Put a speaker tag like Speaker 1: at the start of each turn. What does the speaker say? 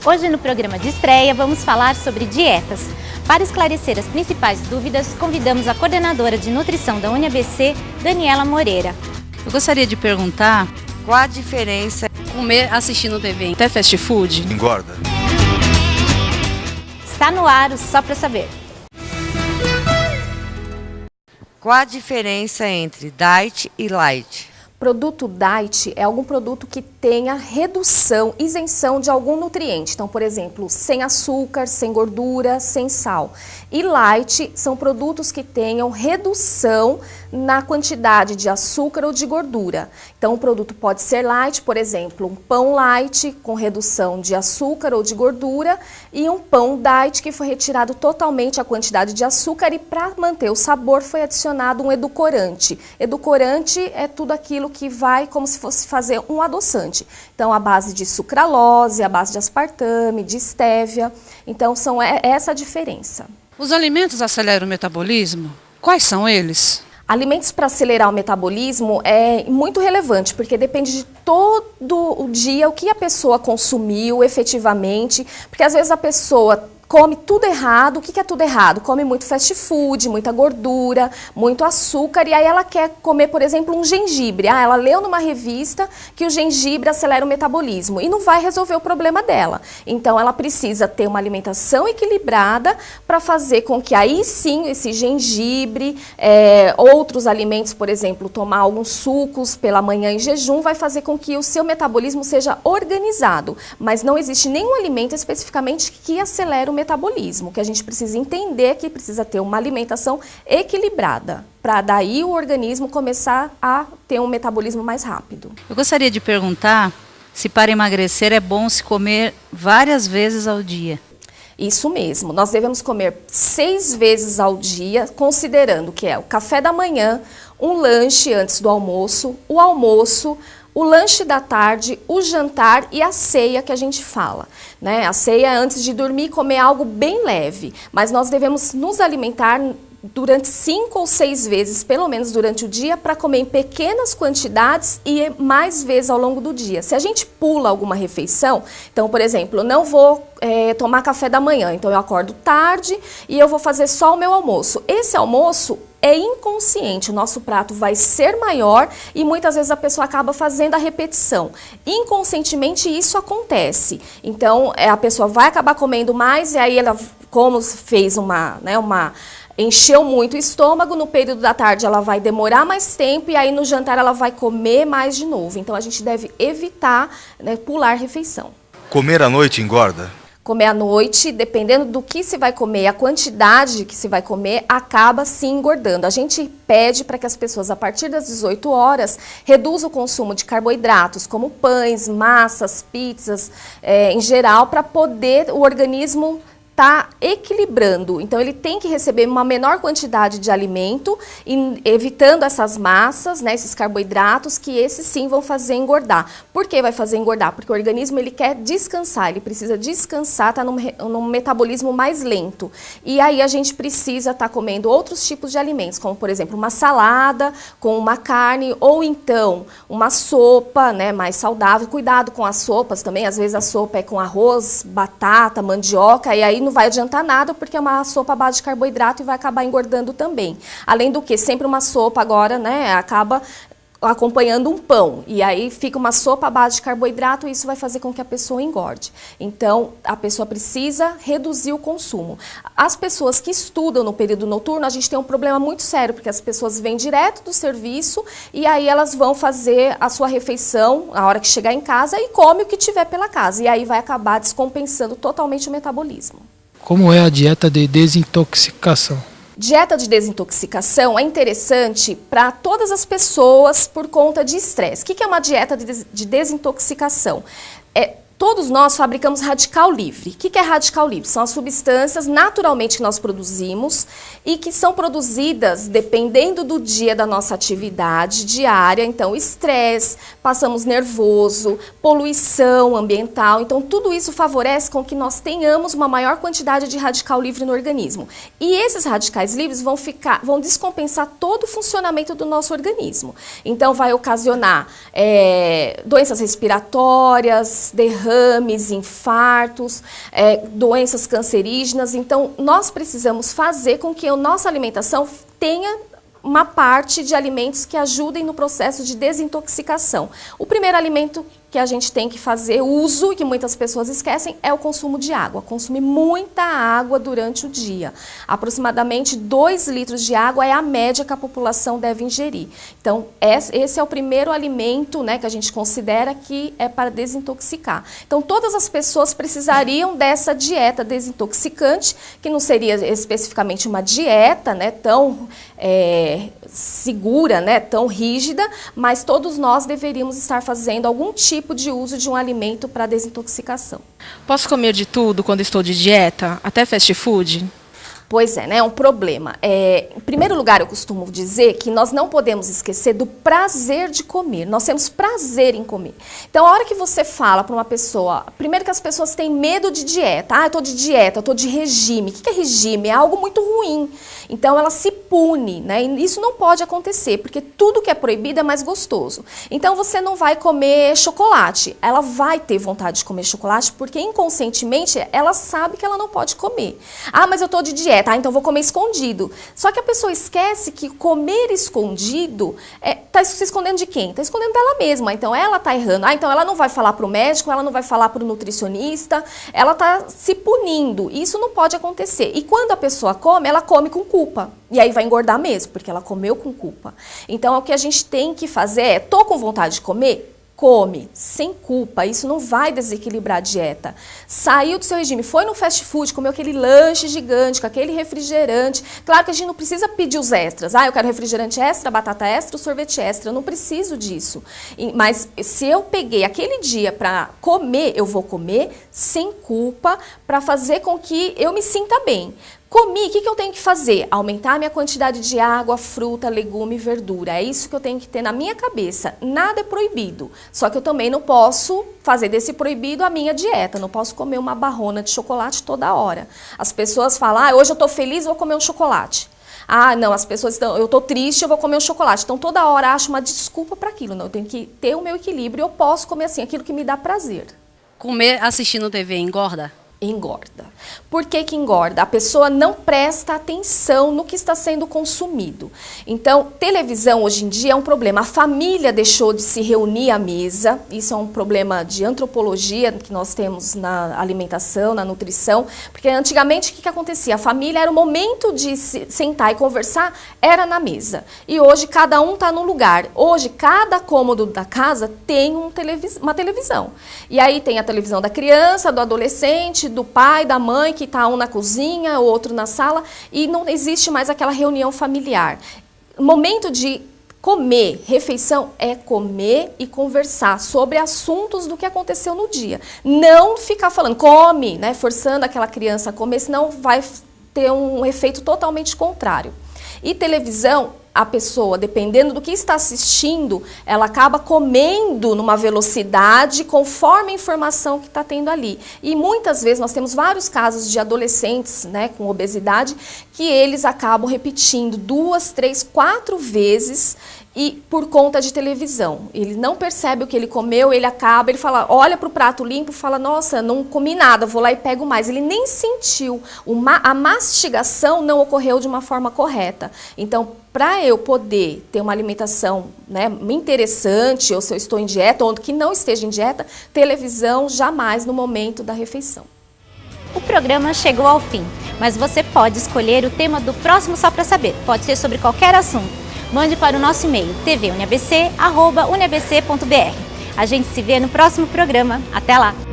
Speaker 1: Hoje no programa de estreia vamos falar sobre dietas. Para esclarecer as principais dúvidas, convidamos a coordenadora de nutrição da UniABC, Daniela Moreira.
Speaker 2: Eu gostaria de perguntar
Speaker 3: qual a diferença
Speaker 2: comer assistindo TV até fast food
Speaker 4: engorda.
Speaker 1: Está no ar o Só Pra Saber.
Speaker 3: Qual a diferença entre diet e light?
Speaker 5: Produto diet é algum produto que tenha redução, isenção de algum nutriente. Então, por exemplo, sem açúcar, sem gordura, sem sal. E light são produtos que tenham redução na quantidade de açúcar ou de gordura. Então, o produto pode ser light, por exemplo, um pão light com redução de açúcar ou de gordura e um pão diet que foi retirado totalmente a quantidade de açúcar e para manter o sabor foi adicionado um edulcorante. Edulcorante é tudo aquilo que vai como se fosse fazer um adoçante. Então, a base de sucralose, a base de aspartame, de estévia. Então, essa a diferença.
Speaker 2: Os alimentos aceleram o metabolismo? Quais são eles?
Speaker 5: Alimentos para acelerar o metabolismo é muito relevante, porque depende de todo o dia, o que a pessoa consumiu efetivamente, porque às vezes a pessoa come tudo errado. O que é tudo errado? Come muito fast food, muita gordura, muito açúcar, e aí ela quer comer, por exemplo, um gengibre. Ela leu numa revista que o gengibre acelera o metabolismo e não vai resolver o problema dela. Então ela precisa ter uma alimentação equilibrada para fazer com que aí sim esse gengibre, outros alimentos, por exemplo, tomar alguns sucos pela manhã em jejum, vai fazer com que o seu metabolismo seja organizado. Mas não existe nenhum alimento especificamente que acelere o metabolismo, que a gente precisa entender que precisa ter uma alimentação equilibrada, para daí o organismo começar a ter um metabolismo mais rápido.
Speaker 2: Eu gostaria de perguntar se para emagrecer é bom se comer várias vezes ao dia.
Speaker 5: Isso mesmo, nós devemos comer 6 vezes ao dia, considerando que é o café da manhã, um lanche antes do almoço, o almoço, o lanche da tarde, o jantar e a ceia que a gente fala, né? A ceia é antes de dormir, comer algo bem leve, mas nós devemos nos alimentar durante 5 ou 6 vezes, pelo menos durante o dia, para comer em pequenas quantidades e mais vezes ao longo do dia. Se a gente pula alguma refeição, então, por exemplo, não vou tomar café da manhã, então eu acordo tarde e eu vou fazer só o meu almoço. Esse almoço é inconsciente, o nosso prato vai ser maior e muitas vezes a pessoa acaba fazendo a repetição. Inconscientemente isso acontece, então a pessoa vai acabar comendo mais e aí ela, como fez encheu muito o estômago, no período da tarde ela vai demorar mais tempo e aí no jantar ela vai comer mais de novo. Então a gente deve evitar, pular refeição.
Speaker 4: Comer à noite engorda?
Speaker 5: Comer à noite, dependendo do que se vai comer, a quantidade que se vai comer, acaba sim engordando. A gente pede para que as pessoas, a partir das 18 horas, reduzam o consumo de carboidratos, como pães, massas, pizzas, em geral, para poder o organismo está equilibrando, então ele tem que receber uma menor quantidade de alimento, evitando essas massas, esses carboidratos, que esses sim vão fazer engordar. Por que vai fazer engordar? Porque o organismo ele quer descansar, ele precisa descansar, está num metabolismo mais lento. E aí a gente precisa estar comendo outros tipos de alimentos, como por exemplo uma salada com uma carne, ou então uma sopa mais saudável. Cuidado com as sopas também, às vezes a sopa é com arroz, batata, mandioca, e aí não vai adiantar nada porque é uma sopa à base de carboidrato e vai acabar engordando também. Além do que, sempre uma sopa agora, acaba acompanhando um pão. E aí fica uma sopa à base de carboidrato e isso vai fazer com que a pessoa engorde. Então, a pessoa precisa reduzir o consumo. As pessoas que estudam no período noturno, a gente tem um problema muito sério, porque as pessoas vêm direto do serviço e aí elas vão fazer a sua refeição a hora que chegar em casa e come o que tiver pela casa. E aí vai acabar descompensando totalmente o metabolismo.
Speaker 6: Como é a dieta de desintoxicação?
Speaker 5: Dieta de desintoxicação é interessante para todas as pessoas por conta de estresse. O que é uma dieta de desintoxicação? Todos nós fabricamos radical livre. O que é radical livre? São as substâncias naturalmente que nós produzimos e que são produzidas dependendo do dia da nossa atividade diária. Então, estresse, passamos nervoso, poluição ambiental. Então, tudo isso favorece com que nós tenhamos uma maior quantidade de radical livre no organismo. E esses radicais livres vão descompensar todo o funcionamento do nosso organismo. Então, vai ocasionar doenças respiratórias, derrames, derrames, infartos, doenças cancerígenas. Então, nós precisamos fazer com que a nossa alimentação tenha uma parte de alimentos que ajudem no processo de desintoxicação. O primeiro alimento que a gente tem que fazer uso, e que muitas pessoas esquecem, é o consumo de água. Consumir muita água durante o dia. Aproximadamente 2 litros de água é a média que a população deve ingerir. Então, esse é o primeiro alimento, né, que a gente considera que é para desintoxicar. Então, todas as pessoas precisariam dessa dieta desintoxicante, que não seria especificamente uma dieta, né, tão segura, né, tão rígida, mas todos nós deveríamos estar fazendo algum tipo de uso de um alimento para desintoxicação.
Speaker 7: Posso comer de tudo quando estou de dieta? Até fast food?
Speaker 5: Pois é, né? É um problema. Em primeiro lugar, eu costumo dizer que nós não podemos esquecer do prazer de comer. Nós temos prazer em comer. Então, a hora que você fala para uma pessoa... Primeiro que as pessoas têm medo de dieta. Ah, eu estou de dieta, eu estou de regime. O que é regime? É algo muito ruim. Então, ela se pune, né? E isso não pode acontecer, porque tudo que é proibido é mais gostoso. Então, você não vai comer chocolate. Ela vai ter vontade de comer chocolate, porque inconscientemente ela sabe que ela não pode comer. Ah, mas eu estou de dieta. Então vou comer escondido. Só que a pessoa esquece que comer escondido está se escondendo de quem? Está escondendo dela mesma. Então ela está errando. Ah, então ela não vai falar para o médico, ela não vai falar para o nutricionista, ela está se punindo. Isso não pode acontecer. E quando a pessoa come, ela come com culpa. E aí vai engordar mesmo, porque ela comeu com culpa. Então o que a gente tem que fazer é, tô com vontade de comer? Come, sem culpa, isso não vai desequilibrar a dieta. Saiu do seu regime, foi no fast food, comeu aquele lanche gigante, com aquele refrigerante. Claro que a gente não precisa pedir os extras. Ah, eu quero refrigerante extra, batata extra, sorvete extra. Eu não preciso disso. Mas se eu peguei aquele dia para comer, eu vou comer sem culpa, para fazer com que eu me sinta bem. Comi, o que eu tenho que fazer? Aumentar a minha quantidade de água, fruta, legume e verdura. É isso que eu tenho que ter na minha cabeça. Nada é proibido. Só que eu também não posso fazer desse proibido a minha dieta. Não posso comer uma barrona de chocolate toda hora. As pessoas falam, ah, hoje eu estou feliz, vou comer um chocolate. Ah, não, as pessoas estão, eu estou triste, eu vou comer um chocolate. Então, toda hora acho uma desculpa para aquilo. Não, eu tenho que ter o meu equilíbrio. Eu posso comer assim, aquilo que me dá prazer.
Speaker 8: Comer assistindo TV engorda?
Speaker 5: Engorda. Por que que engorda? A pessoa não presta atenção no que está sendo consumido. Então, televisão hoje em dia é um problema. A família deixou de se reunir à mesa. Isso é um problema de antropologia que nós temos na alimentação, na nutrição. Porque antigamente o que acontecia? A família era o momento de sentar e conversar, era na mesa. E hoje cada um está num lugar. Hoje cada cômodo da casa tem uma televisão. E aí tem a televisão da criança, do adolescente, do pai, da mãe, que está um na cozinha, o outro na sala, e não existe mais aquela reunião familiar. Momento de comer, refeição, é comer e conversar sobre assuntos do que aconteceu no dia. Não ficar falando, come, né, forçando aquela criança a comer, senão vai ter um efeito totalmente contrário. E televisão, a pessoa, dependendo do que está assistindo, ela acaba comendo numa velocidade conforme a informação que está tendo ali. E muitas vezes nós temos vários casos de adolescentes, né, com obesidade, que eles acabam repetindo 2, 3, 4 vezes e por conta de televisão. Ele não percebe o que ele comeu, ele fala, olha para o prato limpo e fala, nossa, não comi nada, vou lá e pego mais. Ele nem sentiu, a mastigação não ocorreu de uma forma correta. Então, para eu poder ter uma alimentação, né, interessante, ou se eu estou em dieta, ou que não esteja em dieta, televisão jamais no momento da refeição.
Speaker 1: O programa chegou ao fim, mas você pode escolher o tema do próximo Só Pra Saber. Pode ser sobre qualquer assunto. Mande para o nosso e-mail tvuniabc@uniabc.br. A gente se vê no próximo programa. Até lá!